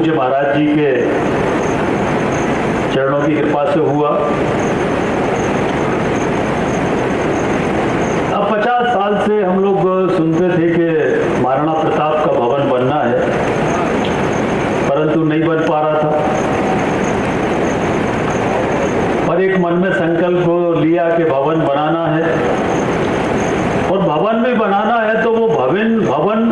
पूज्य महाराज जी के चरणों की कृपा से हुआ। अब 50 साल से हम लोग सुनते थे कि महाराणा प्रताप का भवन बनना है, परंतु नहीं बन पा रहा था। और एक मन में संकल्प लिया कि भवन बनाना है, और भवन भी बनाना है तो वो भवन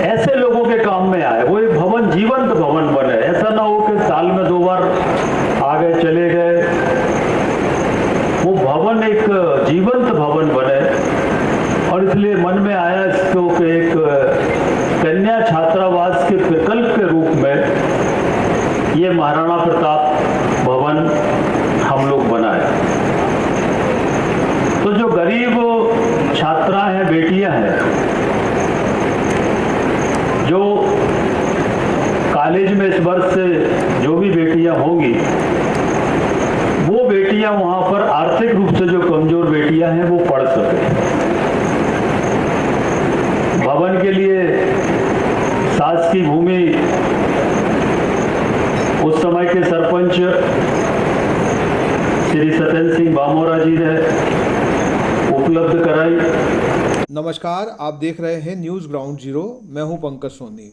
ऐसे लोगों के काम में आए, वो एक भवन जीवंत भवन बने। ऐसा ना हो कि साल में 2 बार आ गए चले गए। वो भवन एक जीवंत भवन बने, और इसलिए मन में आया इसको कि एक कन्या छात्रावास के विकल्प के रूप में ये महाराणा प्रताप भवन हम लोग बनाए। तो जो गरीब छात्रा हैं, बेटियां हैं, जो कॉलेज में इस वर्ष से जो भी बेटियां होंगी, वो बेटियां वहां पर आर्थिक रूप से जो कमजोर बेटियां हैं वो पढ़ सके। भवन के लिए सास की भूमि उस समय के सरपंच श्री सत्येंद्र सिंह बामोरा जी ने उपलब्ध कराई। नमस्कार, आप देख रहे हैं न्यूज़ ग्राउंड जीरो। मैं हूं पंकज सोनी।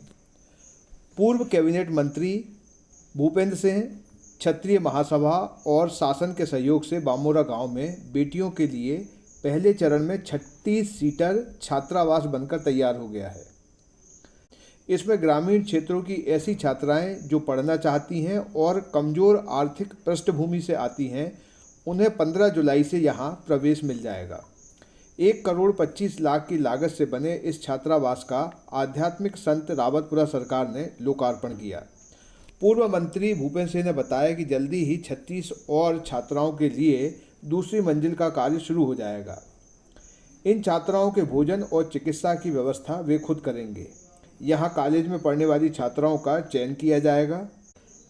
पूर्व कैबिनेट मंत्री भूपेंद्र सिंह, क्षत्रिय महासभा और शासन के सहयोग से बामोरा गांव में बेटियों के लिए पहले चरण में 36 सीटर छात्रावास बनकर तैयार हो गया है। इसमें ग्रामीण क्षेत्रों की ऐसी छात्राएं जो पढ़ना चाहती हैं और कमज़ोर आर्थिक पृष्ठभूमि से आती हैं, उन्हें 15 जुलाई से यहां प्रवेश मिल जाएगा। 1,25,00,000 की लागत से बने इस छात्रावास का आध्यात्मिक संत रावतपुरा सरकार ने लोकार्पण किया। पूर्व मंत्री भूपेंद्र सिंह ने बताया कि जल्दी ही 36 और छात्राओं के लिए दूसरी मंजिल का कार्य शुरू हो जाएगा। इन छात्राओं के भोजन और चिकित्सा की व्यवस्था वे खुद करेंगे। यहाँ कॉलेज में पढ़ने वाली छात्राओं का चयन किया जाएगा।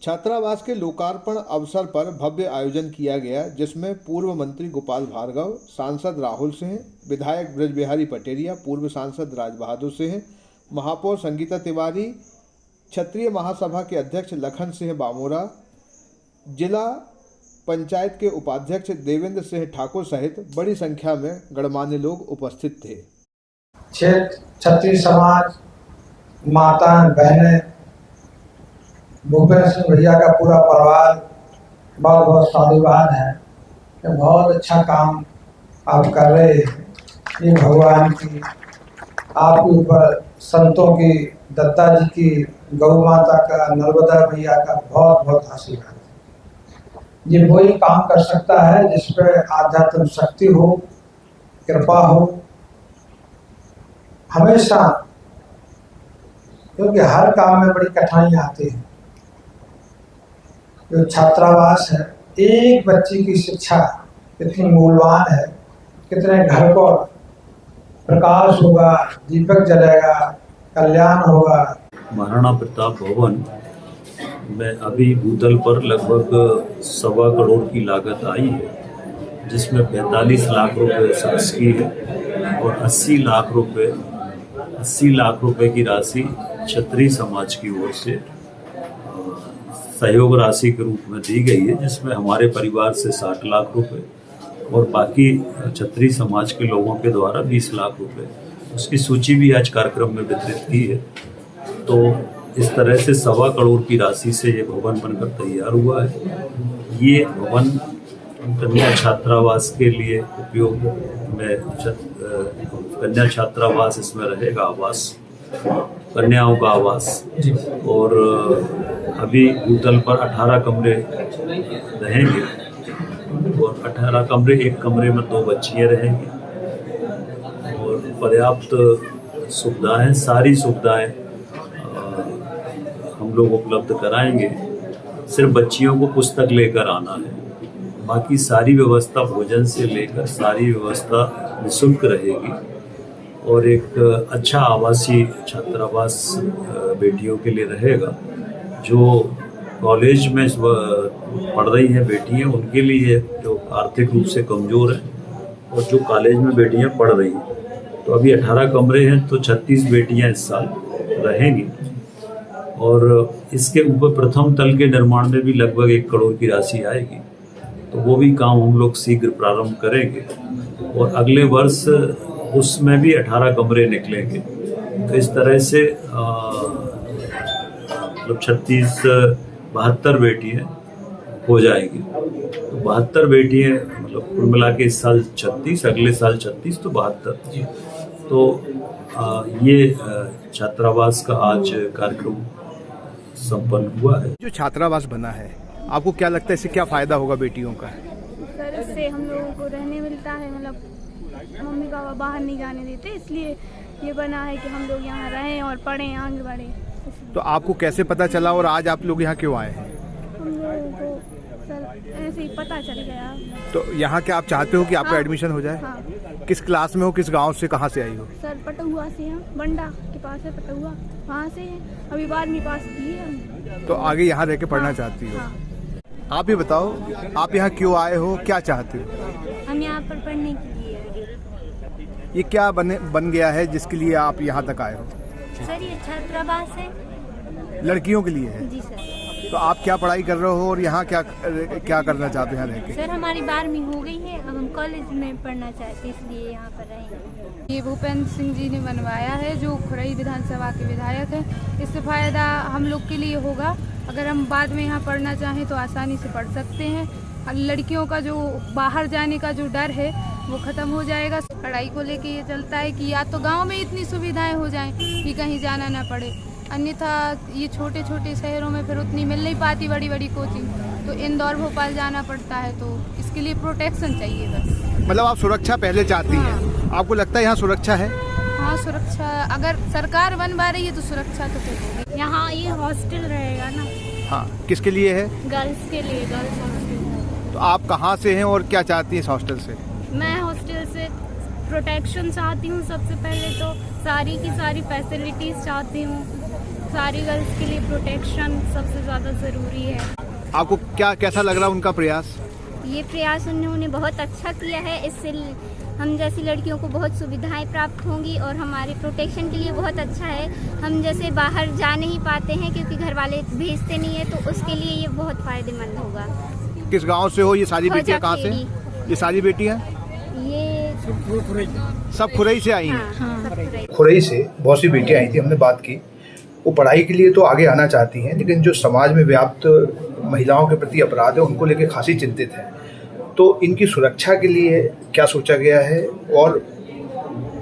छात्रावास के लोकार्पण अवसर पर भव्य आयोजन किया गया, जिसमें पूर्व मंत्री गोपाल भार्गव, सांसद राहुल सिंह, विधायक ब्रज बिहारी पटेरिया, पूर्व सांसद राज बहादुर सिंह, महापौर संगीता तिवारी, क्षत्रिय महासभा के अध्यक्ष लखन सिंह बामोरा, जिला पंचायत के उपाध्यक्ष देवेंद्र सिंह ठाकुर सहित बड़ी संख्या में गणमान्य लोग उपस्थित थे। क्षत्रिय समाज, माता बहनें, भूपेंद्र सिंह भैया का पूरा परिवार बहुत बहुत साधुवाद है कि बहुत अच्छा काम आप कर रहे हैं। ये भगवान की, आपके ऊपर संतों की, दत्ता जी की, गौ माता का, नर्मदा भैया का बहुत बहुत आशीर्वाद है। ये वही काम कर सकता है जिस पर आध्यात्मिक शक्ति हो, कृपा हो हमेशा, क्योंकि हर काम में बड़ी कठिनाइयाँ आती हैं। जो छात्रावास है, एक बच्ची की शिक्षा कितनी मूल्यवान है, कितने घर को प्रकाश होगा, दीपक जलेगा, कल्याण होगा। महाराणा प्रताप भवन में अभी भूतल पर लगभग 1.25 करोड़ की लागत आई है, जिसमें 45 लाख रुपए शासकीय है और 80 लाख रुपए की राशि क्षत्रिय समाज की ओर से सहयोग राशि के रूप में दी गई है, जिसमें हमारे परिवार से 60 लाख रुपए और बाकी क्षत्रिय समाज के लोगों के द्वारा 20 लाख रुपए, उसकी सूची भी आज कार्यक्रम में वितरित की है। तो इस तरह से 1.25 करोड़ की राशि से ये भवन बनकर तैयार हुआ है। ये भवन कन्या छात्रावास के लिए उपयोग में, कन्या छात्रावास इसमें रहेगा, आवास, कन्याओं का आवास। और अभी भूतल पर 18 कमरे रहेंगे और 18 कमरे, एक कमरे में 2 बच्चियाँ रहेंगी और पर्याप्त सुविधाएं, सारी सुविधाएं हम लोग उपलब्ध कराएंगे। सिर्फ बच्चियों को पुस्तक लेकर आना है, बाकी सारी व्यवस्था भोजन से लेकर सारी व्यवस्था निःशुल्क रहेगी। और एक अच्छा आवासीय छात्रावास बेटियों के लिए रहेगा। जो कॉलेज में पढ़ रही हैं बेटियां, उनके लिए जो आर्थिक रूप से कमज़ोर हैं और जो कॉलेज में बेटियां पढ़ रही हैं, तो अभी 18 कमरे हैं, तो 36 बेटियां इस साल रहेंगी। और इसके ऊपर प्रथम तल के निर्माण में भी लगभग 1 करोड़ की राशि आएगी, तो वो भी काम हम लोग शीघ्र प्रारंभ करेंगे। और अगले वर्ष उसमें भी 18 कमरे निकलेंगे। तो इस तरह से मतलब 72 बेटियां हो जाएगी। तो 72 बेटियां मतलब कुल मिला के इस साल 36, अगले साल 36, तो 72। तो ये छात्रावास का आज कार्यक्रम संपन्न हुआ है। जो छात्रावास बना है, आपको क्या लगता है इससे क्या फायदा होगा बेटियों का? सर, इससे हम लोगों को रहने मिलता है, मतलब मम्मी पापा बाहर नहीं जाने देते, इसलिए ये बना है कि हम लोग यहाँ रहें और पढ़ें, आगे बढ़ें। तो आपको कैसे पता चला और आज आप लोग यहाँ क्यों आए हैं? हम लोगों को सर ऐसे ही पता चल गया। तो यहाँ क्या आप चाहते हो कि आपका एडमिशन हो जाए? हाँ। किस क्लास में हो, किस गांव से, कहाँ से आई हो? सर पटुआ से हैं, बंडा के पास है पटुआ, वहाँ से हैं। अभी 12वीं पास की है हम। तो आगे यहाँ रह के पढ़ना हाँ, चाहती हो? हाँ। आप ही बताओ, आप यहाँ क्यों आए हो, क्या चाहते हो? हम यहाँ पर पढ़ने के लिए। ये क्या बन गया है जिसके लिए आप यहाँ तक आए हो? सर ये छात्रावास है। लड़कियों के लिए है? जी सर। तो आप क्या पढ़ाई कर रहे हो और यहाँ क्या करना चाहते हो यहाँ रह के? सर हमारी 12वीं हो गई है, अब हम कॉलेज में पढ़ना चाहते हैं, इसलिए यहाँ पर रहेंगे। ये भूपेंद्र सिंह जी ने बनवाया है, जो खुरई विधानसभा के विधायक हैं। इससे फायदा हम लोग के लिए होगा, अगर हम बाद में यहाँ पढ़ना चाहें तो आसानी से पढ़ सकते हैं। लड़कियों का जो बाहर जाने का जो डर है वो ख़त्म हो जाएगा। पढ़ाई को लेके ये चलता है कि या तो गांव में इतनी सुविधाएं हो जाएं कि कहीं जाना ना पड़े, अन्यथा ये छोटे छोटे शहरों में फिर उतनी मिल नहीं पाती बड़ी बड़ी कोचिंग, तो इंदौर भोपाल जाना पड़ता है। तो इसके लिए प्रोटेक्शन चाहिए बस। मतलब आप सुरक्षा पहले चाहती हैं? आपको लगता है यहाँ सुरक्षा है? हाँ, सुरक्षा अगर सरकार बनवा रही है तो सुरक्षा तो फिर होगी। यहाँ ये हॉस्टल रहेगा ना? हाँ, किसके लिए है? गर्ल्स के लिए, गर्ल्स हॉस्टल। तो आप कहाँ से हैं और क्या चाहती हैं इस हॉस्टल से? मैं हॉस्टल से प्रोटेक्शन चाहती हूँ, सबसे पहले तो सारी की सारी फैसिलिटीज़ चाहती हूँ। सारी गर्ल्स के लिए प्रोटेक्शन सबसे ज़्यादा ज़रूरी है। आपको क्या कैसा लग रहा है उनका प्रयास? ये प्रयास उन्होंने बहुत अच्छा किया है, इससे हम जैसी लड़कियों को बहुत सुविधाएं प्राप्त होंगी और हमारे प्रोटेक्शन के लिए बहुत अच्छा है। हम जैसे बाहर जा नहीं पाते हैं क्योंकि घर वाले भेजते नहीं है, तो उसके लिए ये बहुत फ़ायदेमंद होगा। किस गांव से हो? ये सारी बेटियां कहाँ से? ये सारी बेटियां ये सब खुरई से आई हैं? हाँ, सब खुरई। खुरई से बहुत सी बेटियां आई थी, हमने बात की। वो पढ़ाई के लिए तो आगे आना चाहती हैं, लेकिन जो समाज में व्याप्त महिलाओं के प्रति अपराध है उनको लेकर खासी चिंतित हैं। तो इनकी सुरक्षा के लिए क्या सोचा गया है? और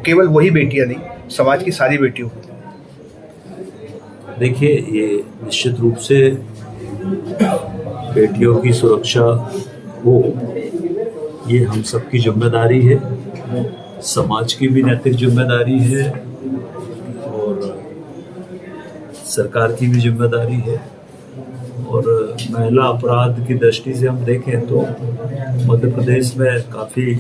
केवल वही बेटियां नहीं, समाज की सारी बेटियों को। देखिए, ये निश्चित रूप से बेटियों की सुरक्षा हो, ये हम सबकी जिम्मेदारी है, समाज की भी नैतिक जिम्मेदारी है और सरकार की भी जिम्मेदारी है। और महिला अपराध की दृष्टि से हम देखें तो मध्य प्रदेश में काफ़ी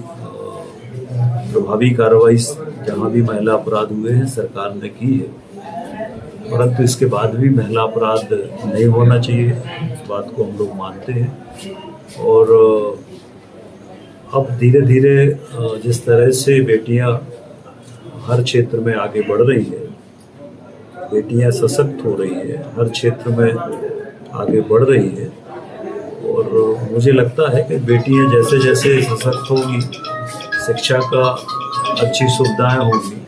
प्रभावी कार्रवाई जहाँ भी महिला अपराध हुए हैं सरकार ने की है, परंतु इसके बाद भी महिला अपराध नहीं होना चाहिए, इस बात को हम लोग मानते हैं। और अब धीरे धीरे जिस तरह से बेटियां हर क्षेत्र में आगे बढ़ रही है, बेटियां सशक्त हो रही है, हर क्षेत्र में आगे बढ़ रही है, और मुझे लगता है कि बेटियां जैसे जैसे सशक्त होगी, शिक्षा का अच्छी सुविधाएं होंगी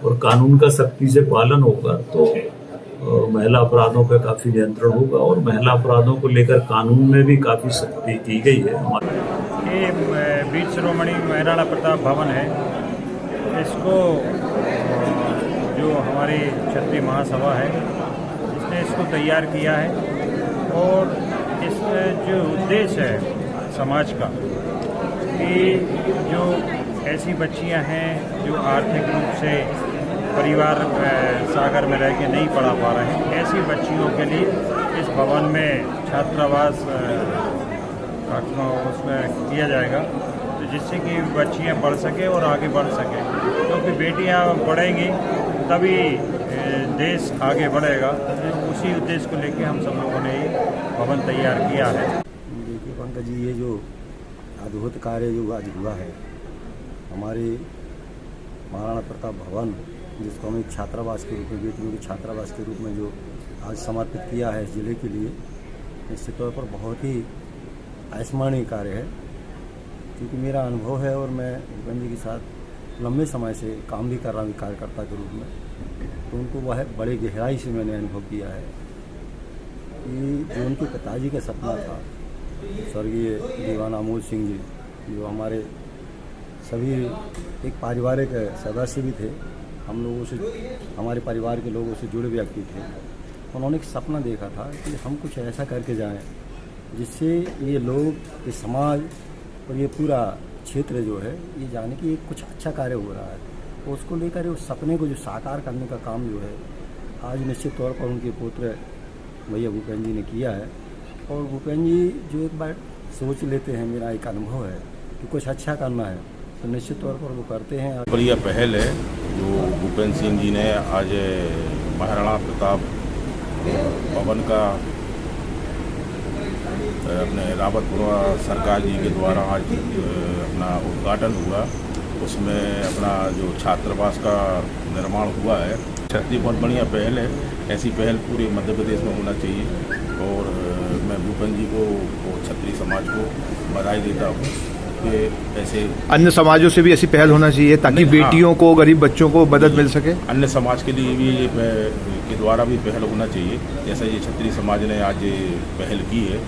और कानून का सख्ती से पालन होगा, तो महिला अपराधों पर काफ़ी नियंत्रण होगा। और महिला अपराधों को लेकर कानून में भी काफ़ी सख्ती की गई है। ये वीर शिरोमणि महाराणा प्रताप भवन है, इसको जो हमारी क्षत्रिय महासभा है इसने इसको तैयार किया है। और इसमें जो उद्देश्य है समाज का कि जो ऐसी बच्चियां हैं जो आर्थिक रूप से परिवार सागर में रह के नहीं पढ़ा पा रहे हैं, ऐसी बच्चियों के लिए इस भवन में छात्रावास उसमें किया जाएगा, तो जिससे कि बच्चियां पढ़ सके और आगे बढ़ सके, क्योंकि बेटियां पढ़ेंगी तभी देश आगे बढ़ेगा। उसी उद्देश्य को लेकर हम सब लोगों ने ये भवन तैयार किया है। देखिए पंकज जी, ये जो अद्भुत कार्य जो आज हुआ है, हमारे महाराणा प्रताप भवन, जिसको हम एक छात्रावास के रूप में, बेटियों के छात्रावास के रूप में जो आज समर्पित किया है इस जिले के लिए, निश्चित तौर पर बहुत ही अविस्मरणीय कार्य है। क्योंकि मेरा अनुभव है और मैं भूपेंद्र जी के साथ लंबे समय से काम भी कर रहा हूँ कार्यकर्ता के रूप में, तो उनको वह बड़े गहराई से मैंने अनुभव किया है कि जो उनके पिताजी का सपना था, स्वर्गीय दीवान अमोद सिंह जी, जो हमारे सभी एक पारिवारिक सदस्य भी थे, हम लोगों से, हमारे परिवार के लोगों से जुड़े व्यक्ति थे। उन्होंने एक सपना देखा था कि हम कुछ ऐसा करके जाएं जिससे ये लोग, ये समाज और ये पूरा क्षेत्र जो है ये जाने कि कुछ अच्छा कार्य हो रहा है। तो उसको लेकर उस सपने को जो साकार करने का काम जो है आज निश्चित तौर पर उनके पुत्र भैया भूपेंद्र जी ने किया है। और भूपेंद्र जी जो एक बार सोच लेते हैं, मेरा एक अनुभव है कि कुछ अच्छा करना है तो निश्चित तौर पर वो करते हैं। पर यह पहल है जो भूपेंद्र सिंह जी ने आज महाराणा प्रताप भवन का अपने रावतपुरा सरकार जी के द्वारा आज अपना उद्घाटन हुआ। उसमें अपना जो छात्रावास का निर्माण हुआ है, छतरी बहुत बढ़िया पहल है। ऐसी पहल पूरे मध्य प्रदेश में होना चाहिए और मैं भूपेंद्र जी को और छतरी समाज को बधाई देता हूँ कि ऐसे अन्य समाजों से भी ऐसी पहल होना चाहिए ताकि बेटियों को, गरीब बच्चों को मदद मिल सके। अन्य समाज के लिए भी ये के द्वारा भी पहल होना चाहिए। जैसा ये छतरी समाज ने आज ये पहल की है